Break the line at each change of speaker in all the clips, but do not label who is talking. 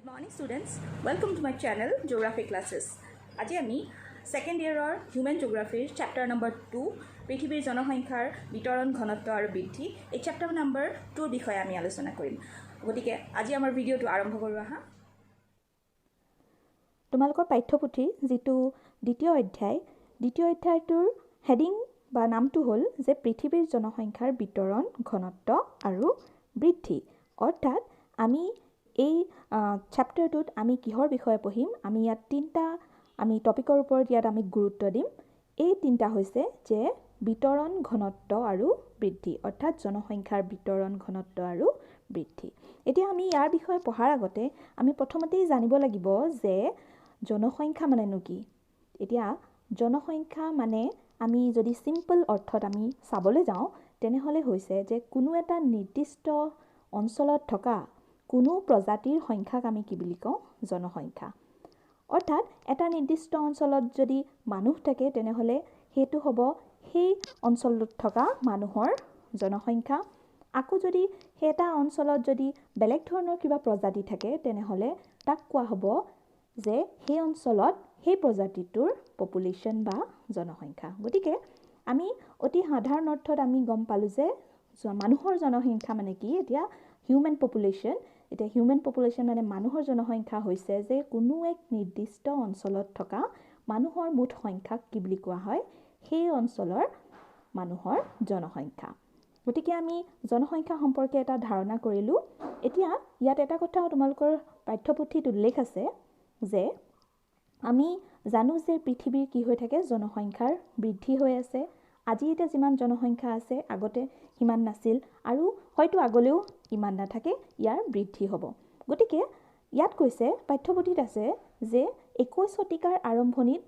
Morning students, welcome to my channel Geography Classes. আজি আমি second ইয়াৰৰ human জিওগ্ৰাফিৰ chapter number 2 পৃথিৱীৰ জনসংখ্যাৰ বিতৰণ ঘনত্ব আৰু বৃদ্ধি এই চেপ্টাৰ নম্বৰ 2 বিষয়ে আমি আলোচনা কৰিম। গতিকে আজি আমাৰ ভিডিঅটো আৰম্ভ কৰো আহা। তোমালোকৰ পাঠ্যপুথিৰ যেটো দ্বিতীয় অধ্যায়টোৰ হেডিং বা নামটো হ'ল যে পৃথিৱীৰ জনসংখ্যাৰ বিতৰণ ঘনত্ব আৰু বৃদ্ধি। অৰ্থাৎ আমি এই চেপ্টাৰটোত আমি কিহৰ বিষয়ে পঢ়িম? আমি ইয়াত তিনটা আমি টপিকৰ ওপৰত ইয়াত আমি গুৰুত্ব দিম। এই তিনটা হৈছে যে বিতৰণ ঘনত্ব আৰু বৃদ্ধি, অৰ্থাৎ জনসংখ্যাৰ বিতৰণ ঘনত্ব আৰু বৃদ্ধি। এতিয়া আমি ইয়াৰ বিষয়ে পঢ়াৰ আগতে আমি প্ৰথমতেই জানিব লাগিব যে জনসংখ্যা মানেনো কি। এতিয়া জনসংখ্যা মানে আমি যদি সিম্পল অৰ্থত আমি চাবলৈ যাওঁ তেনেহ'লে হৈছে যে কোনো এটা নিৰ্দিষ্ট অঞ্চলত থকা কোনো প্ৰজাতিৰ সংখ্যাক আমি কি বুলি কওঁ? জনসংখ্যা। অৰ্থাৎ এটা নিৰ্দিষ্ট অঞ্চলত যদি মানুহ থাকে তেনেহ'লে সেইটো হ'ব সেই অঞ্চলটোত থকা মানুহৰ জনসংখ্যা। আকৌ যদি সেই এটা অঞ্চলত যদি বেলেগ ধৰণৰ কিবা প্ৰজাতি থাকে তেনেহ'লে তাক কোৱা হ'ব যে সেই অঞ্চলত সেই প্ৰজাতিটোৰ পপুলেশ্যন বা জনসংখ্যা। গতিকে আমি অতি সাধাৰণ অৰ্থত আমি গম পালোঁ যে মানুহৰ জনসংখ্যা মানে কি। এতিয়া হিউম্যান পপুলেশ্যন, এতিয়া হিউম্যান পপুলেশ্যন মানে মানুহৰ জনসংখ্যা হৈছে যে কোনো এক নিৰ্দিষ্ট অঞ্চলত থকা মানুহৰ মুঠ সংখ্যাক কি বুলি কোৱা হয়? সেই অঞ্চলৰ মানুহৰ জনসংখ্যা। গতিকে আমি জনসংখ্যা সম্পৰ্কে এটা ধাৰণা কৰিলোঁ। এতিয়া ইয়াত এটা কথা তোমালোকৰ পাঠ্যপুথিত উল্লেখ আছে যে আমি জানো যে পৃথিৱীৰ কি হৈ থাকে? জনসংখ্যাৰ বৃদ্ধি হৈ আছে। আজি এতিয়া যিমান জনসংখ্যা আছে আগতে সিমান নাছিল আৰু হয়তো আগলৈও ইমান নাথাকে, ইয়াৰ বৃদ্ধি হ'ব। গতিকে ইয়াত কৈছে পাঠ্যপুথিত আছে যে 21 শতিকাৰ আৰম্ভণিত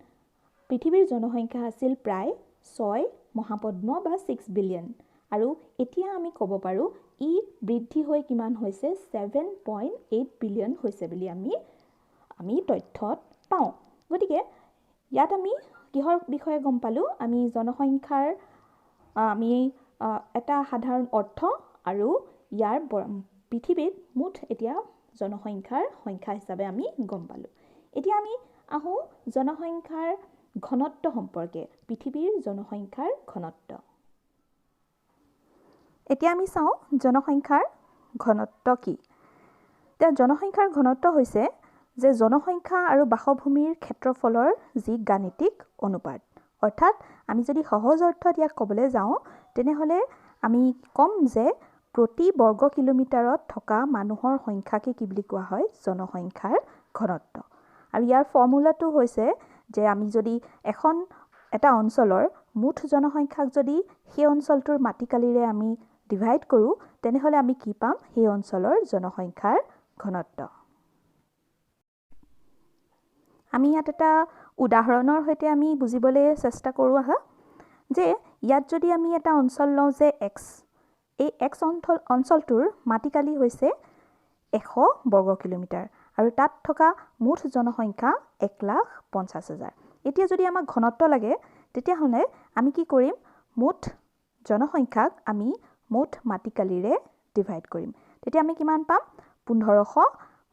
পৃথিৱীৰ জনসংখ্যা আছিল প্ৰায় 6 মহাপদ্ম বা 6 বিলিয়ন আৰু এতিয়া আমি ক'ব পাৰোঁ ই বৃদ্ধি হৈ কিমান হৈছে? 7.8 বিলিয়ন হৈছে বুলি আমি তথ্যত পাওঁ। গতিকে ইয়াত আমি কিহৰ বিষয়ে গম পালোঁ? আমি জনসংখ্যাৰ আমি এটা সাধাৰণ অৰ্থ আৰু ইয়াৰ পৃথিৱীত মুঠ এতিয়া জনসংখ্যাৰ সংখ্যা হিচাপে আমি গম পালোঁ। এতিয়া আমি আহোঁ জনসংখ্যাৰ ঘনত্ব সম্পৰ্কে, পৃথিৱীৰ জনসংখ্যাৰ ঘনত্ব। এতিয়া আমি চাওঁ জনসংখ্যাৰ ঘনত্ব কি। এতিয়া জনসংখ্যাৰ ঘনত্ব হৈছে যে জনসংখ্যা আৰু বাসভূমিৰ ক্ষেত্ৰফলৰ যি গাণিতিক অনুপাত। অৰ্থাৎ আমি যদি সহজ অৰ্থত ইয়াক ক'বলৈ যাওঁ তেনেহ'লে আমি ক'ম যে প্ৰতি বৰ্গ কিলোমিটাৰত থকা মানুহৰ সংখ্যাকে কি বুলি কোৱা হয়? জনসংখ্যাৰ ঘনত্ব। আৰু ইয়াৰ ফৰ্মুলাটো হৈছে যে আমি যদি এটা অঞ্চলৰ মুঠ জনসংখ্যাক যদি সেই অঞ্চলটোৰ মাটিকালিৰে আমি ডিভাইড কৰোঁ তেনেহ'লে আমি কি পাম? সেই অঞ্চলৰ জনসংখ্যাৰ ঘনত্ব। আমি ইয়াত এটা উদাহৰণৰ সৈতে আমি বুজিবলৈ চেষ্টা কৰোঁ আহা যে ইয়াত যদি আমি এটা অঞ্চল লওঁ যে X, এই X অঞ্চলটোৰ মাটিকালি হৈছে 100 বৰ্গ কিলোমিটাৰ আৰু তাত থকা মুঠ জনসংখ্যা 1,50,000। এতিয়া যদি আমাক ঘনত্ব লাগে তেতিয়াহ'লে আমি কি কৰিম? মুঠ জনসংখ্যাক আমি মুঠ মাটিকালিৰে ডিভাইড কৰিম। তেতিয়া আমি কিমান পাম? 1500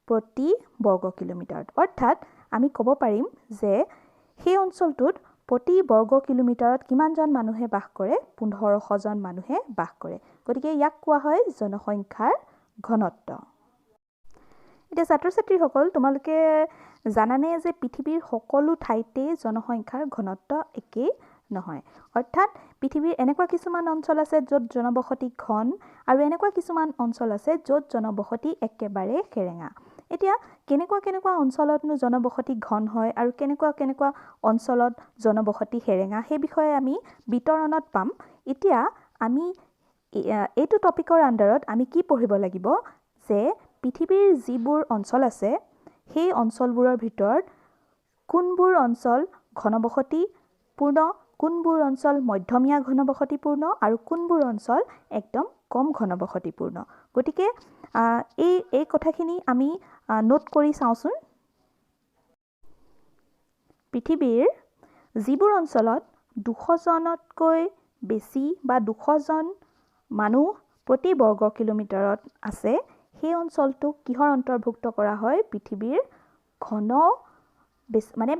প্ৰতি বৰ্গ কিলোমিটাৰত। অৰ্থাৎ আমি ক'ব পাৰিম যে সেই অঞ্চলটোত প্ৰতি বৰ্গ কিলোমিটাৰত কিমানজন মানুহে বাস কৰে? 1500 জন মানুহে বাস কৰে। গতিকে ইয়াক কোৱা হয় জনসংখ্যাৰ ঘনত্ব। এতিয়া ছাত্ৰ ছাত্ৰীসকল তোমালোকে জানানে যে পৃথিৱীৰ সকলো ঠাইতে জনসংখ্যাৰ ঘনত্ব একেই নহয়। অৰ্থাৎ পৃথিৱীৰ এনেকুৱা কিছুমান অঞ্চল আছে য'ত জনবসতি ঘন আৰু এনেকুৱা কিছুমান অঞ্চল আছে য'ত জনবসতি একেবাৰে সেৰেঙা। এতিয়া কেনেকুৱা অঞ্চলতনো জনবসতি ঘন হয় আৰু কেনেকুৱা অঞ্চলত জনবসতি সেৰেঙা সেই বিষয়ে আমি বিতৰণত পাম। এতিয়া আমি এইটো টপিকৰ আণ্ডাৰত আমি কি পঢ়িব লাগিব যে পৃথিৱীৰ যিবোৰ অঞ্চল আছে সেই অঞ্চলবোৰৰ ভিতৰত কোনবোৰ অঞ্চল ঘনবসতিপূৰ্ণ, কোনবোৰ অঞ্চল মধ্যমীয়া ঘনবসতিপূৰ্ণ আৰু কোনবোৰ অঞ্চল একদম কম ঘনবসতিপূৰ্ণ। গতিকে এই কথাখিনি আমি নোট কৰি চাওঁচোন। পৃথিৱীৰ যিবোৰ অঞ্চলত 200 জনতকৈ বেছি বা 200 জন মানুহ প্ৰতি বৰ্গ কিলোমিটাৰত আছে সেই অঞ্চলটোক কিহৰ অন্তৰ্ভুক্ত কৰা হয় পৃথিৱীৰ ঘন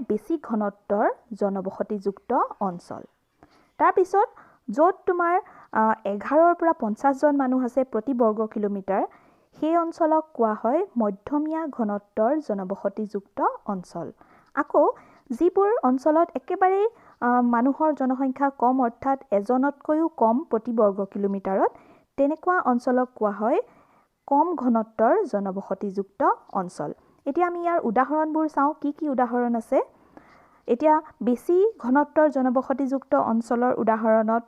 বেছি ঘনত্বৰ জনবসতিযুক্ত অঞ্চল তাৰপিছত য'ত তোমাৰ 11 পৰা 50 জন মানুহ আছে প্ৰতি বৰ্গ কিলোমিটাৰ সেই অঞ্চলক কোৱা হয় মধ্যমীয়া ঘনত্বৰ জনবসতিযুক্ত অঞ্চল আকৌ যিবোৰ অঞ্চলত একেবাৰে মানুহৰ জনসংখ্যা কম অৰ্থাৎ এজনতকৈও কম প্ৰতি বৰ্গ কিলোমিটাৰত তেনেকুৱা অঞ্চলক কোৱা হয় কম ঘনত্বৰ জনবসতিযুক্ত অঞ্চল এতিয়া আমি ইয়াৰ উদাহৰণবোৰ চাওঁ কি উদাহৰণ আছে এতিয়া বেছি ঘনত্বৰ জনবসতিযুক্ত অঞ্চলৰ উদাহৰণত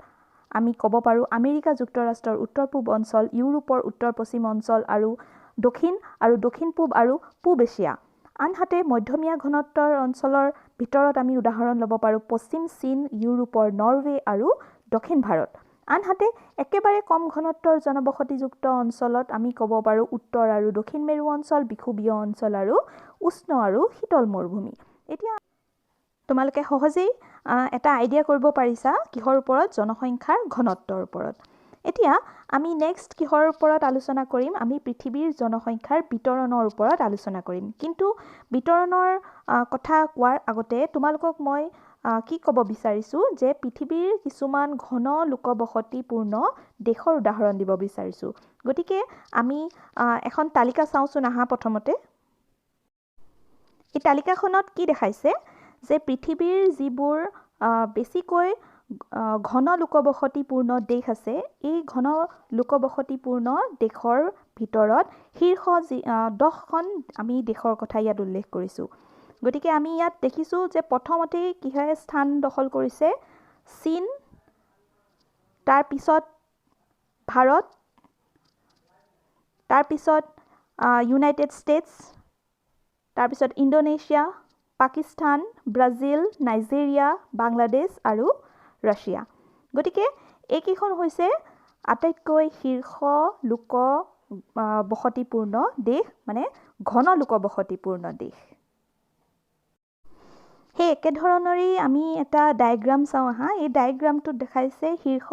আমি ক'ব পাৰোঁ আমেৰিকা যুক্তৰাষ্ট্ৰৰ উত্তৰ পূব অঞ্চল ইউৰোপৰ উত্তৰ পশ্চিম অঞ্চল আৰু দক্ষিণ পূব আৰু পূব এছিয়া আনহাতে মধ্যমীয়া ঘনত্বৰ অঞ্চলৰ ভিতৰত আমি উদাহৰণ ল'ব পাৰোঁ পশ্চিম চীন ইউৰোপৰ নৰৱে আৰু দক্ষিণ ভাৰত আনহাতে একেবাৰে কম ঘনত্বৰ জনবসতিযুক্ত অঞ্চলত আমি ক'ব পাৰোঁ উত্তৰ আৰু দক্ষিণ মেৰু অঞ্চল বিষুৱীয় অঞ্চল আৰু উষ্ণ আৰু শীতল মৰুভূমি এতিয়া তোমালোকে সহজেই এটা আইডিয়া কৰিব পাৰিছা কিহৰ ওপৰত জনসংখ্যাৰ ঘনত্বৰ ওপৰত এতিয়া আমি নেক্সট কিহৰ ওপৰত আলোচনা কৰিম আমি পৃথিৱীৰ জনসংখ্যাৰ বিতৰণৰ ওপৰত আলোচনা কৰিম কিন্তু বিতৰণৰ কথা কোৱাৰ আগতে তোমালোকক মই কি ক'ব বিচাৰিছোঁ যে পৃথিৱীৰ কিছুমান ঘন লোকবসতিপূৰ্ণ দেশৰ উদাহৰণ দিব বিচাৰিছোঁ গতিকে আমি এখন তালিকা চাওঁচোন আহা প্ৰথমতে এই তালিকাখনত কি দেখাইছে যে পৃথিৱীৰ যিবোৰ বেছিকৈ ঘন লোকবসতিপূৰ্ণ দেশ আছে এই ঘন লোকবসতিপূৰ্ণ দেশৰ ভিতৰত শীৰ্ষ 10খন আমি দেশৰ কথা ইয়াত উল্লেখ কৰিছোঁ গতিকে আমি ইয়াত দেখিছোঁ যে প্ৰথমতে কিহে স্থান দখল কৰিছে চীন তাৰপিছত ভাৰত তাৰপিছত ইউনাইটেড ষ্টেটছ তাৰপিছত Indonesia Pakistan Brazil Nigeria Bangladesh আৰু ৰাছিয়া গতিকে এইকেইখন হৈছে আটাইতকৈ শীৰ্ষ লোকবসতিপূৰ্ণ দেশ মানে ঘন লোকবসতিপূৰ্ণ দেশ সেই একেধৰণৰেই আমি এটা ডায়েগ্ৰাম চাওঁ আহা এই ডায়েগ্ৰামটোত দেখাইছে শীৰ্ষ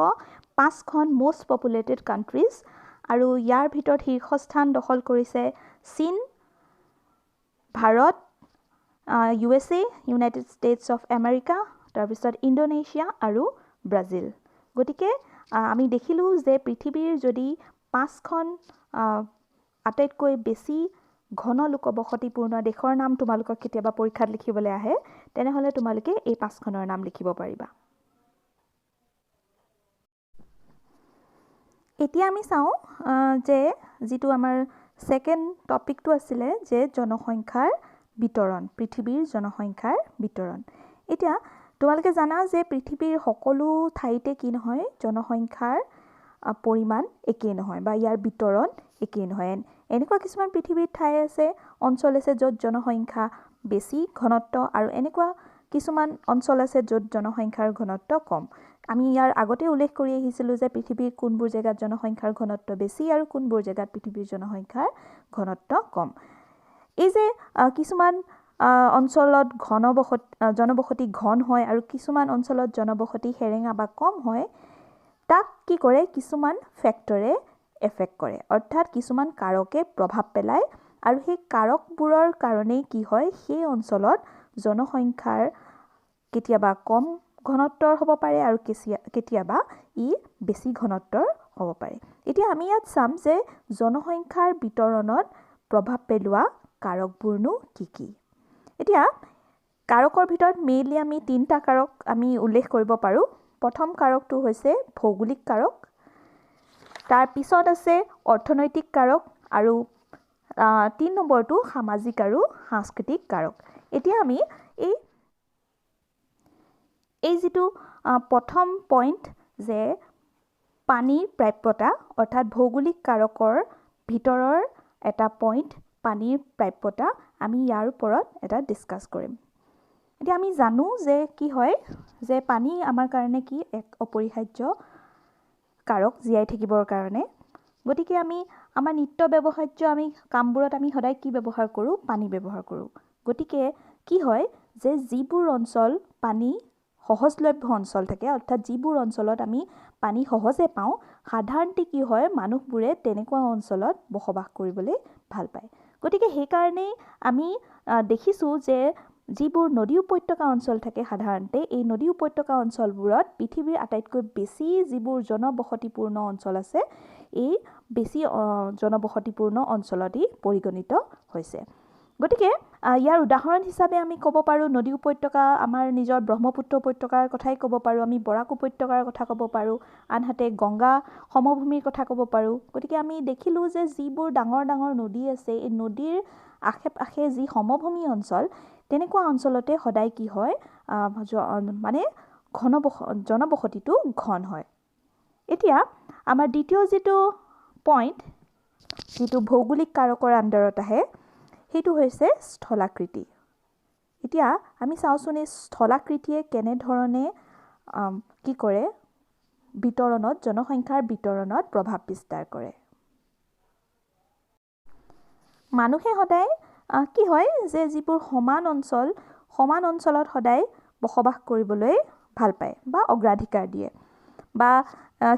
5খন most populated countries আৰু ইয়াৰ ভিতৰত শীৰ্ষস্থান দখল কৰিছে চীন Bharat USA United states of America তাৰপিছত ইণ্ডোনেছিয়া আৰু ব্ৰাজিল গতিকে আমি দেখিলোঁ যে পৃথিৱীৰ যদি 5খন আটাইতকৈ বেছি ঘন লোকবসতিপূৰ্ণ দেশৰ নাম তোমালোকক কেতিয়াবা পৰীক্ষাত লিখিবলৈ আহে তেনেহ'লে তোমালোকে এই 5খনৰ নাম লিখিব পাৰিবা এতিয়া আমি চাওঁ যে যিটো আমাৰ সেকেন্ড টপিকটো আছিলে যে জনসংখ্যাৰ বিতৰণ পৃথিৱীৰ জনসংখ্যাৰ বিতৰণ এতিয়া তোমালোকে জানা যে পৃথিৱীৰ সকলো ঠাইতে কি নহয় জনসংখ্যাৰ পৰিমাণ একেই নহয় বা ইয়াৰ বিতৰণ একেই নহয় এনেকুৱা কিছুমান পৃথিৱীৰ ঠাই আছে অঞ্চল আছে য'ত জনসংখ্যা বেছি ঘনত্ব আৰু এনেকুৱা কিছুমান অঞ্চল আছে য'ত জনসংখ্যাৰ ঘনত্ব কম আমি ইয়াৰ আগতে উল্লেখ কৰি আহিছিলোঁ যে পৃথিৱীৰ কোনবোৰ জেগাত জনসংখ্যাৰ ঘনত্ব বেছি আৰু কোনবোৰ জেগাত পৃথিৱীৰ জনসংখ্যাৰ ঘনত্ব কম এই যে কিছুমান অঞ্চলত জনবসতি ঘন হয় আৰু কিছুমান অঞ্চলত জনবসতি হেৰেঙা বা কম হয় তাক কি কৰে কিছুমান ফেক্টৰে এফেক্ট কৰে অৰ্থাৎ কিছুমান কাৰকে প্ৰভাৱ পেলায় আৰু সেই কাৰকবোৰৰ কাৰণেই কি হয় সেই অঞ্চলত জনসংখ্যাৰ কেতিয়াবা কম ঘনত্বৰ হ'ব পাৰে আৰু কেতিয়াবা ই বেছি ঘনত্বৰ হ'ব পাৰে এতিয়া আমি ইয়াত চাম যে জনসংখ্যাৰ বিতৰণত প্ৰভাৱ পেলোৱা কাৰকবোৰনো কি এতিয়া কাৰকৰ ভিতৰত মেইনলি আমি 3টা কাৰক আমি উল্লেখ কৰিব পাৰোঁ প্ৰথম কাৰকটো হৈছে ভৌগোলিক কাৰক তাৰ পিছত আছে অৰ্থনৈতিক কাৰক আৰু 3 নম্বৰটো সামাজিক আৰু সাংস্কৃতিক কাৰক এতিয়া আমি এই যিটো প্ৰথম পইণ্ট যে পানীৰ প্ৰাপ্যতা অৰ্থাৎ ভৌগোলিক কাৰকৰ ভিতৰৰ এটা পইণ্ট পানীৰ প্ৰাপ্যতা আমি ইয়াৰ ওপৰত এটা ডিসকাস কৰিম এতিয়া আমি জানো যে কি হয় যে পানী আমাৰ কাৰণে কি এক অপৰিহাৰ্য কাৰক জীয়াই থাকিবৰ কাৰণে গতিকে আমি আমাৰ নিত্য ব্যৱহাৰ্য আমি কামবোৰত আমি সদায় কি ব্যৱহাৰ কৰোঁ পানী ব্যৱহাৰ কৰোঁ গতিকে কি হয় যে যিবোৰ অঞ্চল পানী সহজলভ্য অঞ্চল থাকে অৰ্থাৎ যিবোৰ অঞ্চলত আমি পানী সহজে পাওঁ সাধাৰণতে কি হয় মানুহবোৰে তেনেকুৱা অঞ্চলত বসবাস কৰিবলৈ ভাল পায় গতিকে সেইকাৰণেই আমি দেখিছোঁ যে যিবোৰ নদী উপত্যকা অঞ্চল থাকে সাধাৰণতে এই নদী উপত্যকা অঞ্চলবোৰত পৃথিৱীৰ আটাইতকৈ বেছি যিবোৰ জনবসতিপূৰ্ণ অঞ্চল আছে এই বেছি জনবসতিপূৰ্ণ অঞ্চলতেই পৰিগণিত হৈছে গতিকে ইয়াৰ উদাহৰণ হিচাপে আমি ক'ব পাৰোঁ নদী উপত্যকা আমাৰ নিজৰ ব্ৰহ্মপুত্ৰ উপত্যকাৰ কথাই ক'ব পাৰোঁ আমি বৰাক উপত্যকাৰ কথা ক'ব পাৰোঁ আনহাতে গংগা সমভূমিৰ কথা ক'ব পাৰোঁ গতিকে আমি দেখিলোঁ যে যিবোৰ ডাঙৰ ডাঙৰ নদী আছে এই নদীৰ আশে পাশে যি সমভূমি অঞ্চল তেনেকুৱা অঞ্চলতে সদায় কি হয় মানে জনবসতিটো ঘন হয় এতিয়া আমাৰ দ্বিতীয় যিটো পইণ্ট যিটো ভৌগোলিক কাৰকৰ আণ্ডাৰত আহে সেইটো হৈছে স্থলাকৃতি এতিয়া আমি চাওঁচোন এই স্থলাকৃতিয়ে কেনেধৰণে কি কৰে বিতৰণত জনসংখ্যাৰ বিতৰণত প্ৰভাৱ বিস্তাৰ কৰে মানুহে সদায় কি হয় যে যিবোৰ সমান অঞ্চলত সদায় বসবাস কৰিবলৈ ভাল পায় বা অগ্ৰাধিকাৰ দিয়ে বা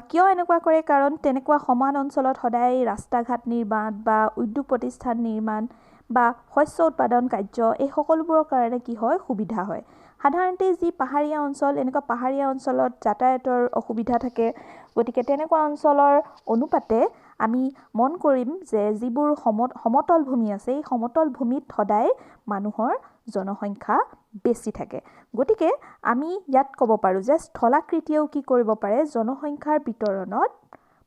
কিয় এনেকুৱা কৰে কাৰণ তেনেকুৱা সমান অঞ্চলত সদায় ৰাস্তা ঘাট নিৰ্মাণ বা উদ্যোগ প্ৰতিষ্ঠান নিৰ্মাণ বা শস্য উৎপাদন কাৰ্য এই সকলোবোৰৰ কাৰণে কি হয় সুবিধা হয় সাধাৰণতে যি পাহাৰীয়া অঞ্চল এনেকুৱা পাহাৰীয়া অঞ্চলত যাতায়াতৰ অসুবিধা থাকে গতিকে তেনেকুৱা অঞ্চলৰ অনুপাতে আমি মন কৰিম যে যিবোৰ সমতল ভূমি আছে এই সমতল ভূমিত সদায় মানুহৰ জনসংখ্যা বেছি থাকে গতিকে আমি ইয়াত ক'ব পাৰোঁ যে স্থলাকৃতিয়েও কি কৰিব পাৰে জনসংখ্যাৰ বিতৰণত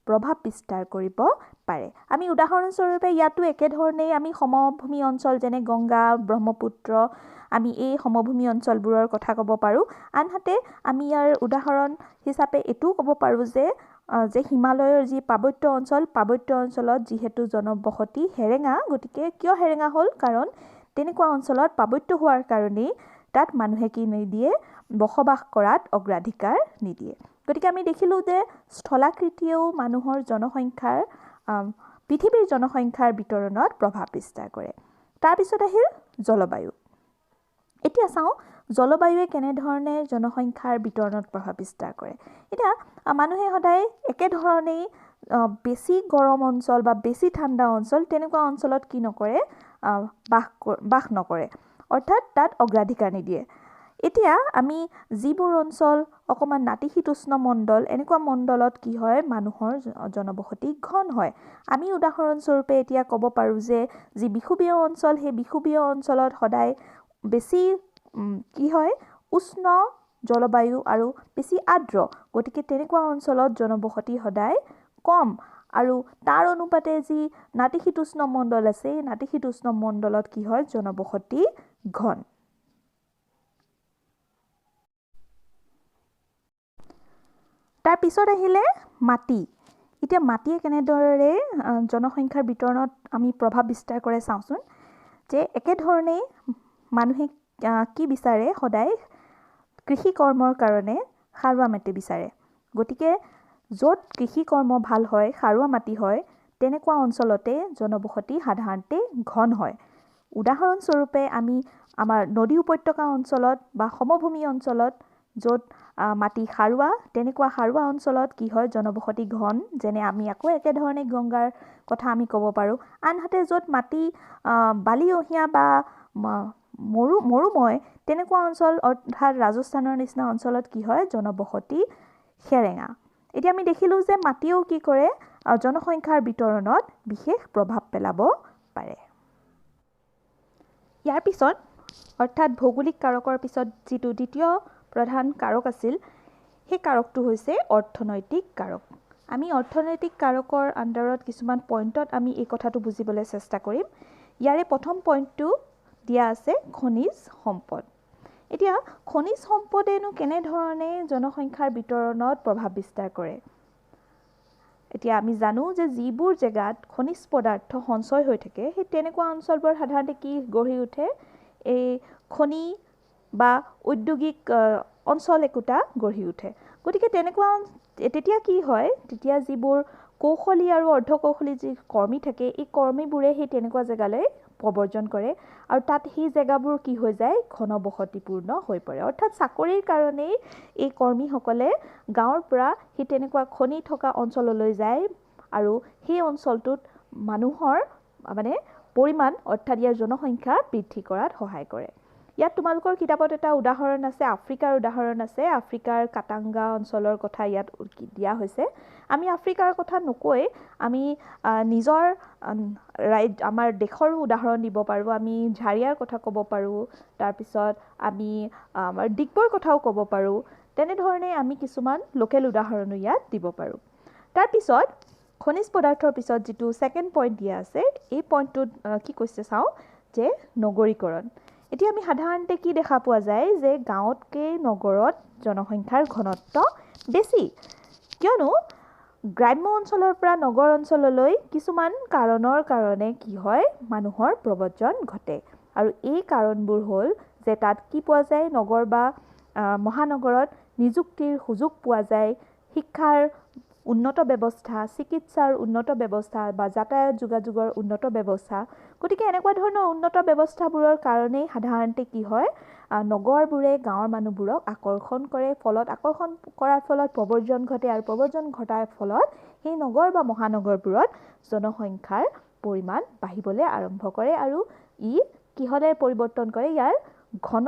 প্ৰভাৱ বিস্তাৰ কৰিব পাৰে আমি উদাহৰণস্বৰূপে ইয়াতো একেধৰণেই আমি সমভূমি অঞ্চল যেনে গংগা ব্ৰহ্মপুত্ৰ আমি এই সমভূমি অঞ্চলবোৰৰ কথা ক'ব পাৰোঁ আনহাতে আমি ইয়াৰ উদাহৰণ হিচাপে এইটোও ক'ব পাৰোঁ যে হিমালয়ৰ যি পাৰ্বত্য অঞ্চলত যিহেতু জনবসতি হেৰেঙা গতিকে কিয় হেৰেঙা হ'ল কাৰণ তেনেকুৱা অঞ্চলত পাৰ্বত্য হোৱাৰ কাৰণেই তাত মানুহে কি নিদিয়ে বসবাস কৰাত অগ্ৰাধিকাৰ নিদিয়ে গতিকে আমি দেখিলোঁ যে স্থলাকৃতিয়েও মানুহৰ পৃথিৱীৰ জনসংখ্যাৰ বিতৰণত প্ৰভাৱ বিস্তাৰ কৰে তাৰপিছত আহিল জলবায়ু এতিয়া চাওঁ জলবায়ুৱে কেনেধৰণে জনসংখ্যাৰ বিতৰণত প্ৰভাৱ বিস্তাৰ কৰে এতিয়া মানুহে সদায় একেধৰণেই বেছি গৰম অঞ্চল বা বেছি ঠাণ্ডা অঞ্চল তেনেকুৱা অঞ্চলত কি নকৰে বাস নকৰে অৰ্থাৎ তাত অগ্ৰাধিকাৰ নিদিয়ে এতিয়া আমি যিবোৰ অঞ্চল অকণমান নাতিশীতোষ্ণ মণ্ডল এনেকুৱা মণ্ডলত কি হয় মানুহৰ জনবসতি ঘন হয় আমি উদাহৰণস্বৰূপে এতিয়া ক'ব পাৰোঁ যে যি বিষুৱীয় অঞ্চল সেই বিষুৱীয় অঞ্চলত সদায় বেছি কি হয় উষ্ণ জলবায়ু আৰু বেছি আৰ্দ্ৰ গতিকে তেনেকুৱা অঞ্চলত জনবসতি সদায় কম আৰু তাৰ অনুপাতে যি নাতিশীতোষ্ণ মণ্ডল আছে এই নাতিশীতোষ্ণ মণ্ডলত কি হয় জনবসতি ঘন তাৰ পিছত আহিলে মাটি এতিয়া মাটিয়ে কেনেদৰে জনসংখ্যাৰ বিতৰণত আমি প্ৰভাৱ বিস্তাৰ কৰে চাওঁচোন যে একেধৰণেই মানুহে কি বিচাৰে সদায় কৃষি কৰ্মৰ কাৰণে সাৰুৱা মাটি বিচাৰে গতিকে য'ত কৃষি কৰ্ম ভাল হয় সাৰুৱা মাটি হয় তেনেকুৱা অঞ্চলতে জনবসতি সাধাৰণতে ঘন হয় উদাহৰণস্বৰূপে আমি আমাৰ নদী উপত্যকা অঞ্চলত বা সমভূমি অঞ্চলত য'ত মাটি সাৰুৱা তেনেকুৱা সাৰুৱা অঞ্চলত কি হয় জনবসতি ঘন যেনে আমি আকৌ একেধৰণে গংগাৰ কথা আমি ক'ব পাৰোঁ আনহাতে য'ত মাটি বালিয়হীয়া বা মৰুময় তেনেকুৱা অঞ্চল অৰ্থাৎ ৰাজস্থানৰ নিচিনা অঞ্চলত কি হয় জনবসতি হেৰেঙা এতিয়া আমি দেখিলোঁ যে মাটিয়েও কি কৰে জনসংখ্যাৰ বিতৰণত বিশেষ প্ৰভাৱ পেলাব পাৰে ইয়াৰ পিছত অৰ্থাৎ ভৌগোলিক কাৰকৰ পিছত যিটো দ্বিতীয় প্ৰধান কাৰক আছিল সেই কাৰকটো হৈছে অৰ্থনৈতিক কাৰক আমি অৰ্থনৈতিক কাৰকৰ আণ্ডাৰত কিছুমান পইণ্টত আমি এই কথাটো বুজিবলৈ চেষ্টা কৰিম ইয়াৰে প্ৰথম পইণ্টটো দিয়া আছে খনিজ সম্পদ এতিয়া খনিজ সম্পদেনো কেনেধৰণে জনসংখ্যাৰ বিতৰণত প্ৰভাৱ বিস্তাৰ কৰে এতিয়া আমি জানো যে যিবোৰ জেগাত খনিজ পদাৰ্থ সঞ্চয় হৈ থাকে সেই তেনেকুৱা অঞ্চলবোৰ সাধাৰণতে কি গঢ়ি উঠে এই খনি বা ঔদ্যোগিক অঞ্চল একোটা গঢ়ি উঠে গতিকে তেতিয়া কি হয় তেতিয়া যিবোৰ কৌশলী আৰু অৰ্ধকৌশলী যি কৰ্মী থাকে এই কৰ্মীবোৰে সেই তেনেকুৱা জেগালৈ প্ৰব্ৰজন কৰে আৰু তাত সেই জেগাবোৰ কি হৈ যায় ঘনবসতিপূৰ্ণ হৈ পৰে অৰ্থাৎ চাকৰিৰ কাৰণেই এই কৰ্মীসকলে গাঁৱৰ পৰা সেই তেনেকুৱা খনি থকা অঞ্চললৈ যায় আৰু সেই অঞ্চলটোত মানুহৰ মানে পৰিমাণ অৰ্থাৎ ইয়াৰ জনসংখ্যা বৃদ্ধি কৰাত সহায় কৰে ইয়াত তোমালোকৰ কিতাপত এটা উদাহৰণ আছে আফ্ৰিকাৰ উদাহৰণ আছে আফ্ৰিকাৰ কাটাংগা অঞ্চলৰ কথা ইয়াত দিয়া হৈছে আমি আফ্ৰিকাৰ কথা নকৈ আমি নিজৰ আমাৰ দেশৰ উদাহৰণ দিব পাৰোঁ আমি ঝাৰিয়াৰ কথা ক'ব পাৰোঁ তাৰ পিছত আমি আমাৰ ডিগবৈৰ কথাও ক'ব পাৰোঁ তেনেধৰণে আমি কিছুমান লোকেল উদাহৰণো ইয়াত দিব পাৰোঁ তাৰ পিছত খনিজ পদাৰ্থৰ পিছত যেটো সেকেন্ড পইণ্ট দিয়া আছে এই পইণ্টটোত কি কৈছে চাও যে নগৰীকৰণ এতিয়া আমি সাধাৰণতে কি দেখা পোৱা যায় যে গাঁৱতকে নগৰত জনসংখ্যাৰ ঘনত্ব বেছি কিয়নো গ্ৰাম্য অঞ্চলৰ পৰা নগৰ অঞ্চললৈ কিছুমান কাৰণৰ কাৰণে কি হয় মানুহৰ প্ৰব্ৰজন ঘটে আৰু এই কাৰণবোৰ হ'ল যে তাত কি পোৱা যায় নগৰ বা মহানগৰত নিযুক্তিৰ সুযোগ পোৱা যায় শিক্ষাৰ উন্নত ব্যৱস্থা চিকিৎসাৰ উন্নত ব্যৱস্থা বা যাতায়াত যোগাযোগৰ উন্নত ব্যৱস্থা গতিকে এনেকুৱা ধৰণৰ উন্নত ব্যৱস্থাবোৰৰ কাৰণেই সাধাৰণতে কি হয় নগৰবোৰে গাঁৱৰ মানুহবোৰক আকৰ্ষণ কৰে ফলত আকৰ্ষণ কৰাৰ ফলত প্ৰব্ৰজন ঘটে আৰু প্ৰব্ৰজন ঘটাৰ ফলত সেই নগৰ বা মহানগৰবোৰত জনসংখ্যাৰ পৰিমাণ বাঢ়িবলৈ আৰম্ভ কৰে আৰু ই কিহলে পৰিৱৰ্তন কৰে ইয়াৰ ঘন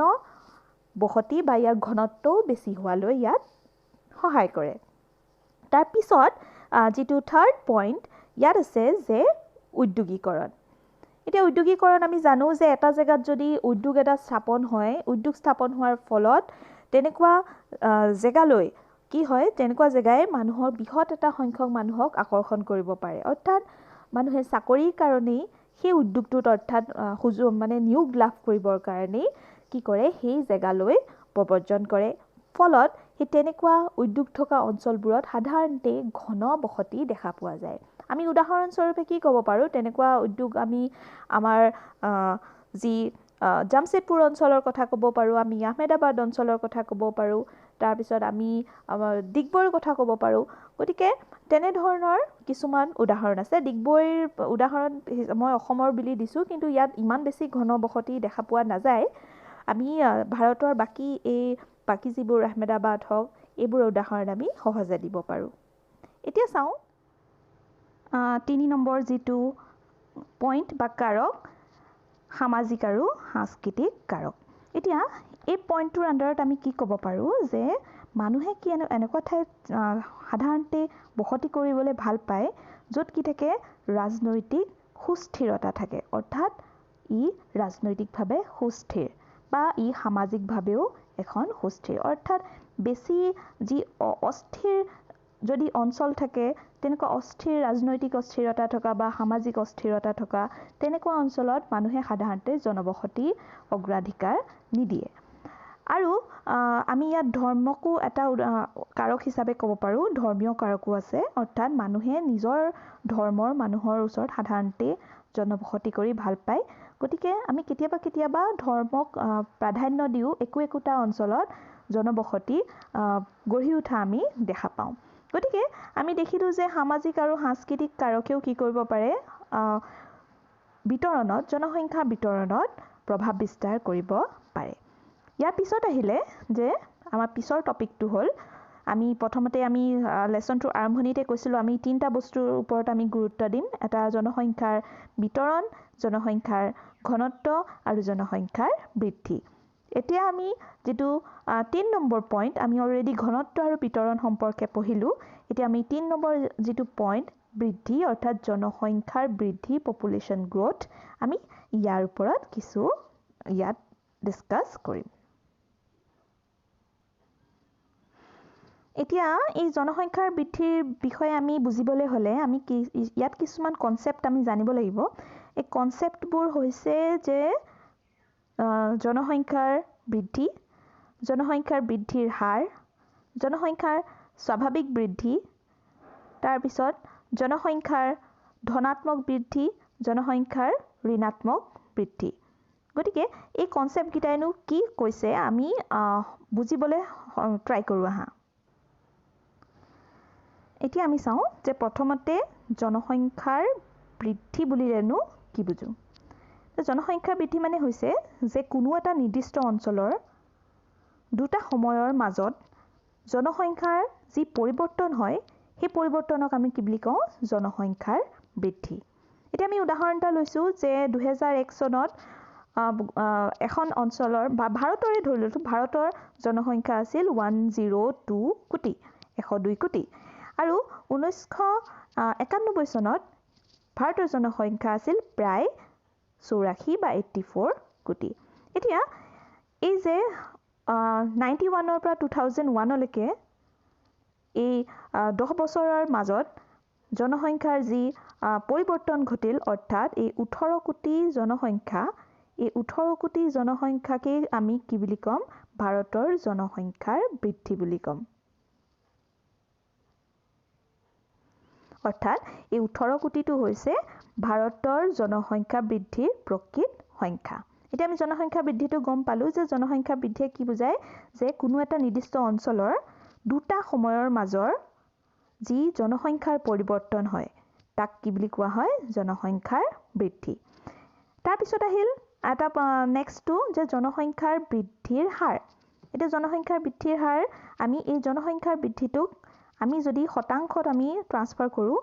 বসতি বা ইয়াৰ ঘনত্বও বেছি হোৱালৈ ইয়াত সহায় কৰে তাৰ পিছত যেটো থাৰ্ড পইণ্ট ইয়াত আছে যে উদ্যোগীকৰণ এতিয়া উদ্যোগীকৰণ আমি জানো যে এটা জায়গাত যদি উদ্যোগ এটা স্থাপন হয় উদ্যোগ স্থাপন হোৱাৰ ফলত তেনেকুৱা জায়গালৈ কি হয় তেনেকুৱা জায়গায় মানুহৰ বৃহৎ এটা সংখ্যক মানুহক আকৰ্ষণ কৰিব পাৰে অৰ্থাৎ মানুহে চাকৰিৰ কাৰণেই সেই উদ্যোগটোত অৰ্থাৎ মানে নিয়োগ লাভ কৰিবৰ কাৰণেই কি কৰে সেই জায়গালৈ প্ৰব্ৰজন কৰে ফলত সেই তেনেকুৱা উদ্যোগ থকা অঞ্চলবোৰত সাধাৰণতে ঘন বসতি দেখা পোৱা যায় আমি উদাহৰণস্বৰূপে কি ক'ব পাৰোঁ তেনেকুৱা উদ্যোগ আমি আমাৰ যি জামশেদপুৰ অঞ্চলৰ কথা ক'ব পাৰোঁ আমি আহমেদাবাদ অঞ্চলৰ কথা ক'ব পাৰোঁ তাৰ পিছত আমি আমাৰ ডিগবৈৰ কথা ক'ব পাৰোঁ গতিকে তেনেধৰণৰ কিছুমান উদাহৰণ আছে ডিগবৈৰ উদাহৰণ মই অসমৰ বুলি দিছোঁ কিন্তু ইয়াত ইমান বেছি ঘন বসতি দেখা পোৱা নাযায় আমি ভাৰতৰ বাকী যিবোৰ আহমেদাবাদ হওক এইবোৰ উদাহৰণ আমি সহজে দিব পাৰোঁ এতিয়া চাওঁ 3 নম্বৰ যেটো পইণ্ট বা কাৰক সামাজিক আৰু সাংস্কৃতিক কাৰক এতিয়া এই পইণ্টটোৰ আণ্ডাৰত আমি কি ক'ব পাৰোঁ যে মানুহে কি এনেকুৱা ঠাইত সাধাৰণতে বসতি কৰিবলৈ ভাল পায় য'ত কি থাকে ৰাজনৈতিক সুস্থিৰতা থাকে অৰ্থাৎ ই ৰাজনৈতিকভাৱে সুস্থিৰ বা ই সামাজিকভাৱেও এখন সুস্থিৰ অৰ্থাৎ বেছি যি অস্থিৰ যদি অঞ্চল থাকে তেনেকুৱা অস্থিৰ ৰাজনৈতিক অস্থিৰতা থকা বা সামাজিক অস্থিৰতা থকা তেনেকুৱা অঞ্চলত মানুহে সাধাৰণতে জনবসতি অগ্ৰাধিকাৰ নিদিয়ে আৰু আমি ইয়াত ধৰ্মকো এটা কাৰক হিচাপে ক'ব পাৰোঁ ধৰ্মীয় কাৰকো আছে অৰ্থাৎ মানুহে নিজৰ ধৰ্মৰ মানুহৰ ওচৰত সাধাৰণতে জনবসতি কৰি ভাল পায় গতিকে আমি কেতিয়াবা ধৰ্মক প্ৰাধান্য দিও একোটা অঞ্চলত জনবসতি গঢ়ি উঠা আমি দেখা পাওঁ গতিকে আমি দেখিলো যে সামাজিক আৰু সাংস্কৃতিক কাৰকেও কি কৰিব পাৰে বিতৰণত জনসংখ্যা বিতৰণত প্ৰভাৱ বিস্তাৰ কৰিব পাৰে ইয়াৰ পিছত আহিলে যে আমাৰ পিছৰ টপিকটো হ'ল আমি প্ৰথমতে আমি লেসনটো আৰম্ভণিতে কৈছিলো আমি তিনটা বস্তুৰ ওপৰত আমি গুৰুত্ব দিম এটা জনসংখ্যাৰ বিতৰণ জনসংখ্যাৰ ঘনত্ব আৰু জনসংখ্যাৰ বৃদ্ধি এতিয়া আমি যেটো 3 নম্বৰ পইণ্ট আমি অলৰেডি ঘনত্ব আৰু বিতৰণ সম্পৰ্কে পঢ়িলো এতিয়া আমি 3 নম্বৰ যেটো পইণ্ট বৃদ্ধি অৰ্থাৎ জনসংখ্যাৰ বৃদ্ধি পপুলেশন গ্ৰোথ আমি ইয়াৰ ওপৰত কিছু ইয়াত ডিসকাস কৰিম এতিয়া এই জনসংখ্যাৰ বৃদ্ধিৰ বিষয়ে আমি বুজিবলৈ হলে আমি ইয়াত কিছুমান কনসেপ্ট আমি জানিব লাগিব এই কনসেপ্টবোৰ হৈছে যে জনসংখ্যাৰ বৃদ্ধিৰ হাৰ জনসংখ্যাৰ স্বাভাৱিক বৃদ্ধি তাৰ পিছত জনসংখ্যাৰ ধনাত্মক বৃদ্ধি জনসংখ্যাৰ ঋণাত্মক বৃদ্ধি গতিকে এই কনসেপ্ট গিটাইনো কি কৈছে আমি বুজিবলৈ ট্ৰাই কৰো আহা এতিয়া আমি চাওঁ যে প্ৰথমতে জনসংখ্যাৰ বৃদ্ধি বুলিলেনো কি বুজো জনসংখ্যা বৃদ্ধি মানে হৈছে যে কোনো এটা নিৰ্দিষ্ট অঞ্চলৰ দুটা সময়ৰ মাজত জনসংখ্যাৰ যি পৰিৱৰ্তন হয় সেই পৰিৱৰ্তনক আমি কি বুলি কওঁ জনসংখ্যাৰ বৃদ্ধি এতিয়া আমি উদাহৰণ এটা লৈছো যে 2001 চনত এখন অঞ্চলৰ বা ভাৰতৰে ধৰি লৈছো ভাৰতৰ জনসংখ্যা আছিল 102 কোটি 102 কোটি আৰু 1991 চনত ভাৰতৰ জনসংখ্যা আছিল প্ৰায় 84 বা 84 কোটি এতিয়া এই যে 91 ৰ পৰা 2001 লৈকে এই 10 বছৰৰ মাজত জনসংখ্যাৰ যি পৰিৱৰ্তন ঘটিল অৰ্থাৎ এই 18 কোটি জনসংখ্যা এই 18 কোটি জনসংখ্যাকে আমি কি বুলি কম ভাৰতৰ জনসংখ্যাৰ বৃদ্ধি বুলি কম অৰ্থাৎ এই 18 কোটিটো হৈছে ভাৰতৰ জনসংখ্যা বৃদ্ধিৰ প্ৰকৃত সংখ্যা এতিয়া আমি জনসংখ্যা বৃদ্ধিটো গম পালো যে জনসংখ্যা বৃদ্ধিয়ে কি বুজায় যে কোনো এটা নিৰ্দিষ্ট অঞ্চলৰ দুটা সময়ৰ মাজৰ যি জনসংখ্যাৰ পৰিৱৰ্তন হয় তাক কি বুলি কোৱা হয় জনসংখ্যাৰ বৃদ্ধি তাৰ পিছত আহিল এটা নেক্সটটো যে জনসংখ্যাৰ বৃদ্ধিৰ হাৰ এটা জনসংখ্যাৰ বৃদ্ধিৰ হাৰ আমি এই জনসংখ্যাৰ বৃদ্ধিটোক আমি যদি শতাংশত আমি ট্ৰান্সফাৰ কৰো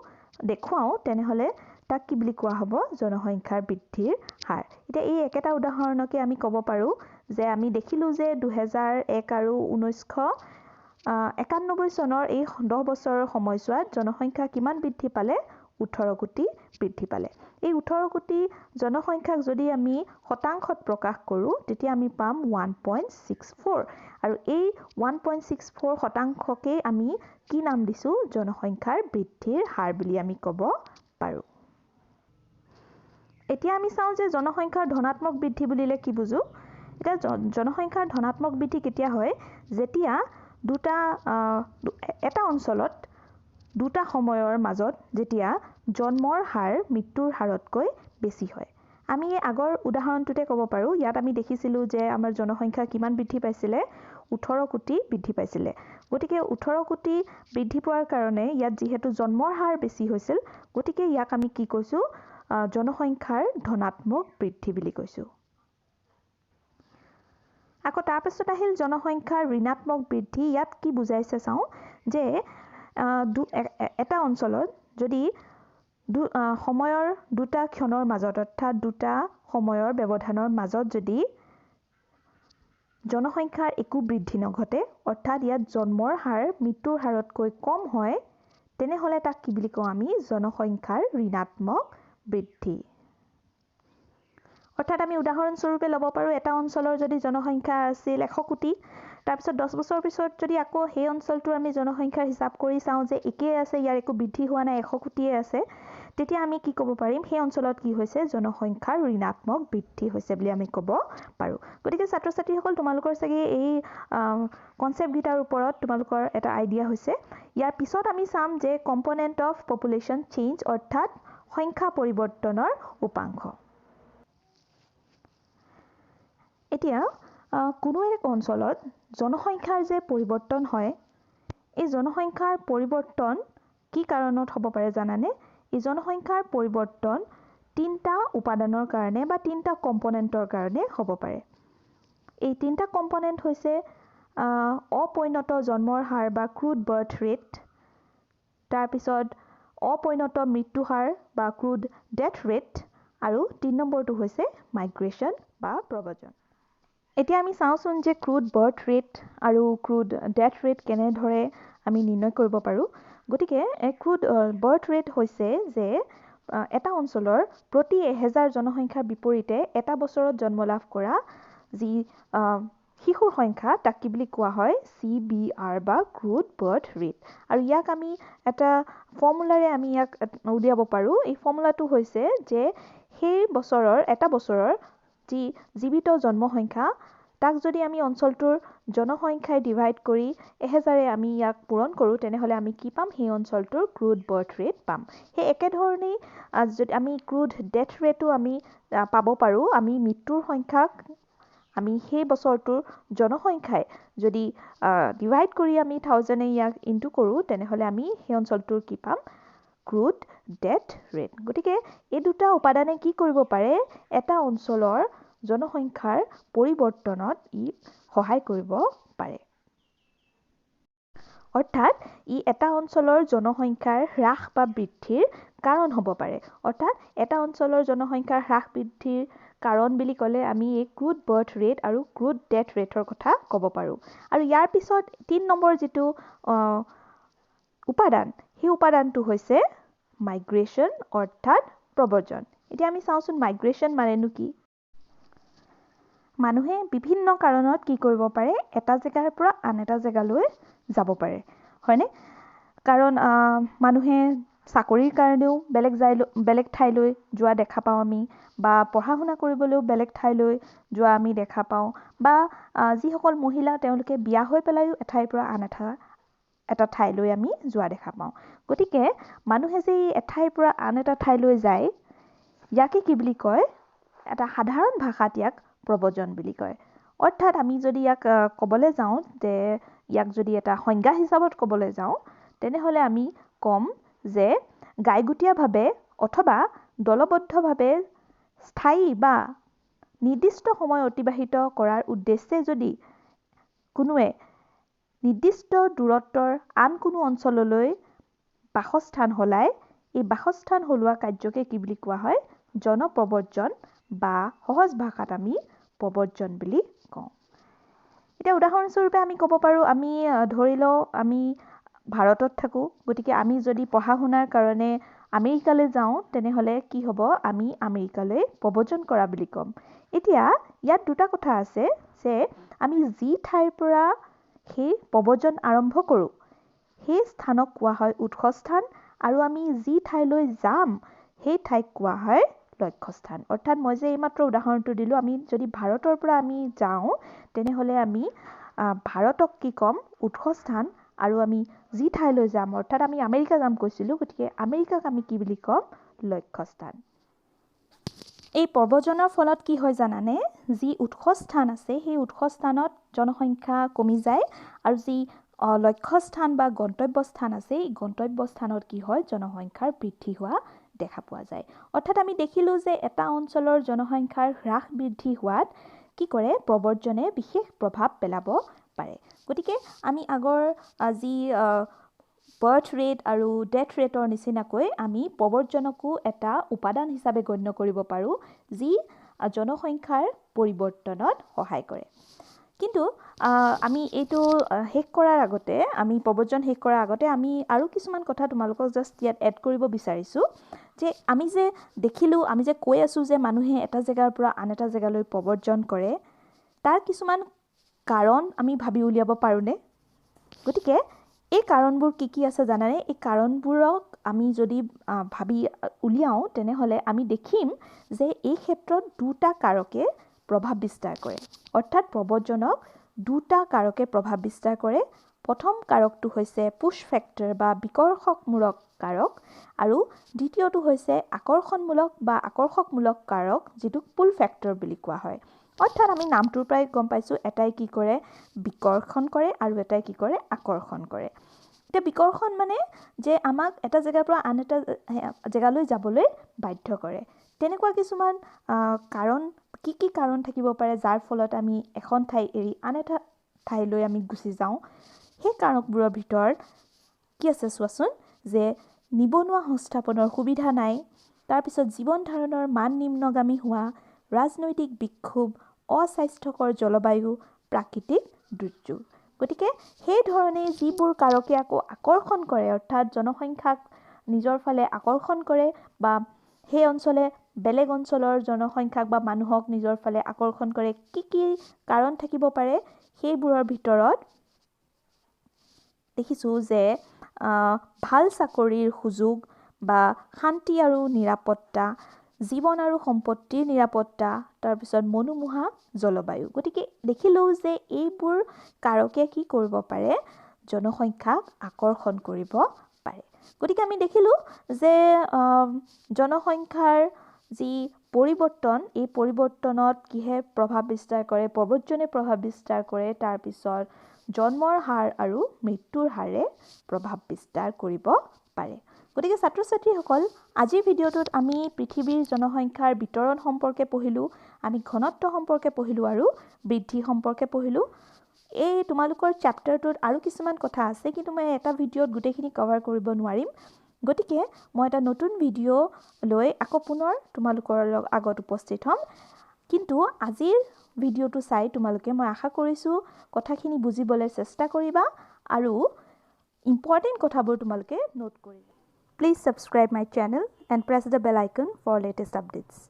দেখুৱাও তেনেহলে তাক কি বুলি কোৱা হ'ব জনসংখ্যাৰ বৃদ্ধিৰ হাৰ এতিয়া এই একেটা উদাহৰণকে আমি ক'ব পাৰো যে আমি দেখিলো যে 2001 আৰু 1991 চনৰ এই 10 বছৰৰ সময়ছোৱাত জনসংখ্যা কিমান বৃদ্ধি পালে 18 কোটি বৃদ্ধি পালে এই 18 কোটি জনসংখ্যাক যদি আমি শতাংশত প্ৰকাশ কৰো তেতিয়া আমি পাম 1.64 আৰু এই 1.64 শতাংশকে আমি কি নাম দিছো জনসংখ্যাৰ বৃদ্ধিৰ হাৰ বুলি আমি ক'ব পাৰো এতিয়া আমি চাও যে জনসংখ্যাৰ ধনাত্মক বৃদ্ধি বুলিলে কি বুজো এটা জনসংখ্যাৰ ধনাত্মক বৃদ্ধি কেতিয়া হয় যেতিয়া দুটা এটা অঞ্চলত দুটা সময়ৰ মাজত যেতিয়া জন্মৰ হাৰ মৃত্যুৰ হাৰতকৈ বেছি হয় আমি আগৰ উদাহৰণটোতে ক'ব পাৰো ইয়াত আমি দেখিছিলো যে আমাৰ জনসংখ্যা কিমান বৃদ্ধি পাইছিলে 18 কোটি বৃদ্ধি পাইছিলে গতিকে 18 কোটি বৃদ্ধি পোৱাৰ কাৰণে ইয়াত যেহেতু জন্মৰ হাৰ বেছি হৈছিল গতিকে ইয়াক আমি কি কৈছো জনসংখ্যাৰ ধনাত্মক বৃদ্ধি বুলি কৈছো আকৌ তাৰ পিছত আহিল জনসংখ্যাৰ ঋণাত্মক বৃদ্ধি ইয়াত কি বুজাইছে চাও যে এটা অঞ্চলত যদি সময়ৰ দুটা ক্ষণৰ মাজত অৰ্থাৎ দুটা সময়ৰ ব্যৱধানৰ মাজত যদি জনসংখ্যাৰ একো বৃদ্ধি নঘটে অৰ্থাৎ ইয়াত জন্মৰ হাৰ মৃত্যুৰ হাৰতকৈ কম হয় তেনেহলে তাক কি বুলি কওঁ আমি জনসংখ্যাৰ ঋণাত্মক বৃদ্ধি অৰ্থাৎ আমি উদাহৰণ স্বৰূপে ল'ব পাৰো এটা অঞ্চলৰ যদি জনসংখ্যা আছিল 100 কোটি তাৰ পিছত 10 বছৰ পিছত যদি আকৌ সেই অঞ্চলটোৰ আমি জনসংখ্যাৰ হিচাপ কৰি চাও যে একেই আছে ইয়াৰ একো বৃদ্ধি হোৱা নাই 100 কোটিয়ে আছে তেতিয়া আমি কি ক'ব পাৰিম সেই অঞ্চলত কি হৈছে জনসংখ্যাৰ ঋণাত্মক বৃদ্ধি হৈছে বুলি আমি ক'ব পাৰো গতিকে ছাত্ৰ ছাত্ৰীসকল তোমালোকৰ চাগে এই কনসেপ্ট গিটাৰ ওপৰত তোমালোকৰ এটা আইডিয়া হৈছে ইয়াৰ পিছত আমি চাম যে কম্পোনেন্ট অফ পপুলেশন চেঞ্জ অৰ্থাৎ সংখ্যা পৰিৱৰ্তনৰ উপাংশ এতিয়া কোনো এক অঞ্চলত জনসংখ্যাৰ যে পৰিৱৰ্তন হয় এই জনসংখ্যাৰ পৰিৱৰ্তন কি কাৰণত হ'ব পাৰে জানানে এই জনসংখ্যাৰ পৰিৱৰ্তন তিনটা উপাদানৰ কাৰণে বা তিনটা কম্পোনেন্টৰ কাৰণে হ'ব পাৰে এই তিনটা কম্পোনেন্ট হৈছে অপৰিণত জন্মৰ হাৰ বা ক্ৰুড বাৰ্থ ৰেট তাৰ পিছত অপৰিণত মৃত্যু হাৰ বা ক্ৰুড ডেথ ৰেট আৰু 3 নম্বৰটো হৈছে মাইগ্ৰেচন বা প্ৰব্ৰজন এতিয়া আমি চাওঁচোন যে ক্ৰুড বাৰ্থ ৰেট আৰু ক্ৰুড ডেথ ৰেট কেনে ধৰে আমি নিৰ্ণয় কৰিব পাৰো গতিকে ক্ৰুড বাৰ্থ ৰেট হৈছে যে এটা অঞ্চলৰ প্ৰতি 1000 জনসংখ্যাৰ বিপৰীতে এটা বছৰত জন্ম লাভ কৰা যি শিশুৰ সংখ্যা তাক কি বুলি কোৱা হয় CBR বা ক্ৰুড বাৰ্থ ৰেট আৰু ইয়াক আমি এটা ফৰ্মুলাৰে আমি ইয়াক উলিয়াব পাৰো এই ফৰ্মুলাটো হৈছে যে সেই বছৰৰ এটা বছৰৰ যি জীৱিত জন্ম সংখ্যা তাক যদি আমি অঞ্চলটোৰ জনসংখ্যাই ডিভাইড কৰি 1000 আমি ইয়াক পূৰণ কৰো তেনেহলে আমি কি পাম সেই অঞ্চলটোৰ ক্ৰুড বাৰ্থ ৰেট পাম সেই একে ধৰণে যদি আমি ক্ৰুড ডেথ ৰেটও আমি পাব পাৰো আমি মৃত্যুৰ সংখ্যাক আমি সেই বছৰটোৰ জনসংখ্যাই যদি ডিভাইড কৰি আমি 1000 ইয়াক ইনটু কৰো তেনেহলে আমি সেই অঞ্চলটোৰ কি পাম ক্ৰুড ডেথ ৰেট। গতিকে এই দুটা উপাদানে কি কৰিব পাৰে, এটা অঞ্চলৰ জনসংখ্যাৰ পৰিৱৰ্তনত ই সহায় কৰিব পাৰে। অৰ্থাৎ ই এটা অঞ্চলৰ জনসংখ্যাৰ হ্ৰাস বা বৃদ্ধিৰ কাৰণ হ'ব পাৰে। অৰ্থাৎ এটা অঞ্চলৰ জনসংখ্যাৰ হ্ৰাস বৃদ্ধিৰ কাৰণ বুলি ক'লে আমি এই ক্ৰুড বাৰ্থ ৰেট আৰু ক্ৰুড ডেথ ৰেটৰ কথা ক'ব পাৰোঁ। আৰু ইয়াৰ পিছত 3 নম্বৰ যিটো উপাদান, সেই উপাদানটো হৈছে মাইগ্ৰেশ্যন অৰ্থাৎ প্ৰব্ৰজন। এতিয়া আমি চাওঁচোন মাইগ্ৰেশ্যন মানেনো কি। মানুহে বিভিন্ন কাৰণত কি কৰিব পাৰে, এটা জেগাৰ পৰা আন এটা জেগালৈ যাব পাৰে, হয়নে? কাৰণ মানুহে চাকৰিৰ কাৰণেও বেলেগ ঠাইলৈ যোৱা দেখা পাওঁ আমি, বা পঢ়া শুনা কৰিবলৈও বেলেগ ঠাইলৈ যোৱা আমি দেখা পাওঁ, বা যিসকল মহিলা তেওঁলোকে বিয়া হৈ পেলাইও এঠাইৰ পৰা আন এটা ঠাইলৈ আমি যোৱা দেখা পাওঁ। গতিকে মানুহে যে এঠাইৰ পৰা আন এটা ঠাইলৈ যায়, ইয়াকে কি বুলি কয়, এটা সাধাৰণ ভাষাত ইয়াক প্ৰব্ৰজন বুলি কয়। অৰ্থাৎ আমি যদি ইয়াক ক'বলৈ যাওঁ, যে ইয়াক যদি এটা সংজ্ঞা হিচাপত ক'বলৈ যাওঁ, তেনেহ'লে আমি ক'ম যে গাইগুটীয়াভাৱে অথবা দলবদ্ধভাৱে স্থায়ী বা নিৰ্দিষ্ট সময় অতিবাহিত কৰাৰ উদ্দেশ্যে যদি কোনোৱে নিৰ্দিষ্ট দূৰত্বৰ আন কোনো অঞ্চললৈ বাসস্থান সলায়, এই বাসস্থান সলোৱা কাৰ্যকে কি বুলি কোৱা হয়, জনপ্ৰব্ৰজন বা সহজ ভাষাত আমি প্ৰব্ৰজন বুলি কওঁ। এতিয়া উদাহৰণস্বৰূপে আমি ক'ব পাৰোঁ, আমি ধৰি লওঁ আমি ভাৰতত থাকোঁ, গতিকে আমি যদি পঢ়া শুনাৰ কাৰণে আমেৰিকালৈ যাওঁ, তেনেহ'লে কি হ'ব, আমি আমেৰিকালৈ প্ৰব্ৰজন কৰা বুলি ক'ম। এতিয়া ইয়াত দুটা কথা আছে, যে আমি যি ঠাইৰ পৰা সেই প্ৰব্ৰজন আৰম্ভ কৰোঁ, সেই স্থানক কোৱা হয় উৎসস্থান, আৰু আমি যি ঠাইলৈ যাম সেই ঠাইক কোৱা হয় লক্ষ্যস্থান। অৰ্থাৎ মই যে এইমাত্ৰ উদাহৰণটো দিলোঁ, আমি যদি ভাৰতৰ পৰা আমি যাওঁ, তেনেহ'লে আমি ভাৰতক কি ক'ম, উৎসস্থান, আৰু আমি যি ঠাইলৈ যাম, অৰ্থাৎ আমি আমেৰিকা যাম কৈছিলোঁ, গতিকে আমেৰিকাক আমি কি বুলি ক'ম, লক্ষ্যস্থান। এই প্ৰব্ৰজনৰ ফলত কি হয় জানানে, যি উৎসস্থান আছে সেই উৎসস্থানত জনসংখ্যা কমি যায়, আৰু যি লক্ষ্যস্থান বা গন্তব্যস্থান আছে, এই গন্তব্যস্থানত কি হয়, জনসংখ্যাৰ বৃদ্ধি হোৱা দেখা পোৱা যায়। অৰ্থাৎ আমি দেখিলোঁ যে এটা অঞ্চলৰ জনসংখ্যাৰ হ্ৰাস বৃদ্ধি হোৱাত কি কৰে, প্ৰব্ৰজনে বিশেষ প্ৰভাৱ পেলাব পাৰে। গতিকে আমি আগৰ যি বাৰ্থ ৰেট আৰু ডেথ ৰেটৰ নিচিনাকৈ আমি প্ৰব্ৰজনকো এটা উপাদান হিচাপে গণ্য কৰিব পাৰোঁ, যি জনসংখ্যাৰ পৰিৱৰ্তনত সহায় কৰে। কিন্তু আমি এইটো শেষ কৰাৰ আগতে, আমি প্ৰব্ৰজন শেষ কৰাৰ আগতে আমি আৰু কিছুমান কথা তোমালোকক জাষ্ট ইয়াত এড কৰিব বিচাৰিছোঁ, যে আমি যে দেখিলোঁ, আমি যে কৈ আছোঁ যে মানুহে এটা জেগাৰ পৰা আন এটা জেগালৈ প্ৰব্ৰজন কৰে, তাৰ কিছুমান কাৰণ আমি ভাবি উলিয়াব পাৰোঁনে? গতিকে এই কাৰণবোৰ কি কি আছে জানানে? এই কাৰণবোৰক আমি যদি ভাবি উলিয়াওঁ, তেনেহ'লে আমি দেখিম যে এই ক্ষেত্ৰত দুটা কাৰকে প্ৰভাৱ বিস্তাৰ কৰে। অৰ্থাৎ প্ৰব্ৰজনক দুটা কাৰকে প্ৰভাৱ বিস্তাৰ কৰে। প্ৰথম কাৰকটো হৈছে পুছ ফেক্টৰ বা বিকৰ্ষকমূলক কাৰক, আৰু দ্বিতীয়টো হৈছে আকৰ্ষকমূলক কাৰক, যিটোক পুল ফেক্টৰ বুলি কোৱা হয়। অৰ্থাৎ আমি নামটোৰ পৰাই গম পাইছোঁ, এটাই কি কৰে, বিকৰ্ষণ কৰে, আৰু এটাই কি কৰে, আকৰ্ষণ কৰে। এতিয়া বিকৰ্ষণ মানে যে আমাক এটা জেগাৰ পৰা আন এটা জেগালৈ যাবলৈ বাধ্য কৰে। তেনেকুৱা কিছুমান কাৰণ, কি কি কাৰণ থাকিব পাৰে যাৰ ফলত আমি এখন ঠাই এৰি আন এটা ঠাইলৈ আমি গুচি যাওঁ? সেই কাৰকবোৰৰ ভিতৰত কি আছে চোৱাচোন, যে নিবনুৱা সংস্থাপনৰ সুবিধা নাই, তাৰপিছত জীৱন ধাৰণৰ মান নিম্নগামী হোৱা, ৰাজনৈতিক বিক্ষোভ, অস্বাস্থ্যকৰ জলবায়ু, প্ৰাকৃতিক দুৰ্যোগ। গতিকে সেই ধৰণে যিবোৰ কাৰকে আকৌ আকৰ্ষণ কৰে, অৰ্থাৎ জনসংখ্যাক নিজৰ ফালে আকৰ্ষণ কৰে, বা সেই অঞ্চলে বেলেগ অঞ্চলৰ জনসংখ্যাক বা মানুহক নিজৰ ফালে আকৰ্ষণ কৰে, কি কি কাৰণ থাকিব পাৰে? সেইবোৰৰ ভিতৰত দেখিছোঁ যে ভাল চাকৰিৰ সুযোগ, বা শান্তি আৰু নিৰাপত্তা, জীৱন আৰু সম্পত্তিৰ নিৰাপত্তা, তাৰপিছত মনোমোহা জলবায়ু। গতিকে দেখিলোঁ যে এইবোৰ কাৰকে কি কৰিব পাৰে, জনসংখ্যাক আকৰ্ষণ কৰিব পাৰে। গতিকে আমি দেখিলোঁ যে জনসংখ্যাৰ যি পৰিৱৰ্তন, এই পৰিৱৰ্তনত কিহে প্ৰভাৱ বিস্তাৰ কৰে, প্ৰব্ৰজনে প্ৰভাৱ বিস্তাৰ কৰে, তাৰপিছত জন্মৰ হাৰ আৰু মৃত্যুৰ হাৰে প্ৰভাৱ বিস্তাৰ কৰিব পাৰে। গতিকে ছাত্ৰ ছাত্ৰীসকল আজিৰ ভিডিঅ'টোত আমি পৃথিৱীৰ জনসংখ্যাৰ বিতৰণ সম্পৰ্কে পঢ়িলোঁ আমি ঘনত্ব সম্পৰ্কে পঢ়িলোঁ আৰু বৃদ্ধি সম্পৰ্কে পঢ়িলোঁ এই তোমালোকৰ চেপ্টাৰটোত আৰু কিছুমান কথা আছে কিন্তু মই এটা ভিডিঅ'ত গোটেইখিনি কভাৰ কৰিব নোৱাৰিম গতিকে মই এটা নতুন ভিডিঅ' লৈ আকৌ পুনৰ তোমালোকৰ আগত উপস্থিত হ'ম কিন্তু আজিৰ ভিডিঅ'টো চাই তোমালোকে মই আশা কৰিছোঁ কথাখিনি বুজিবলৈ চেষ্টা কৰিবা আৰু ইম্পৰ্টেণ্ট কথাবোৰ তোমালোকে নোট কৰিবা Please subscribe my channel and press the bell icon for latest updates.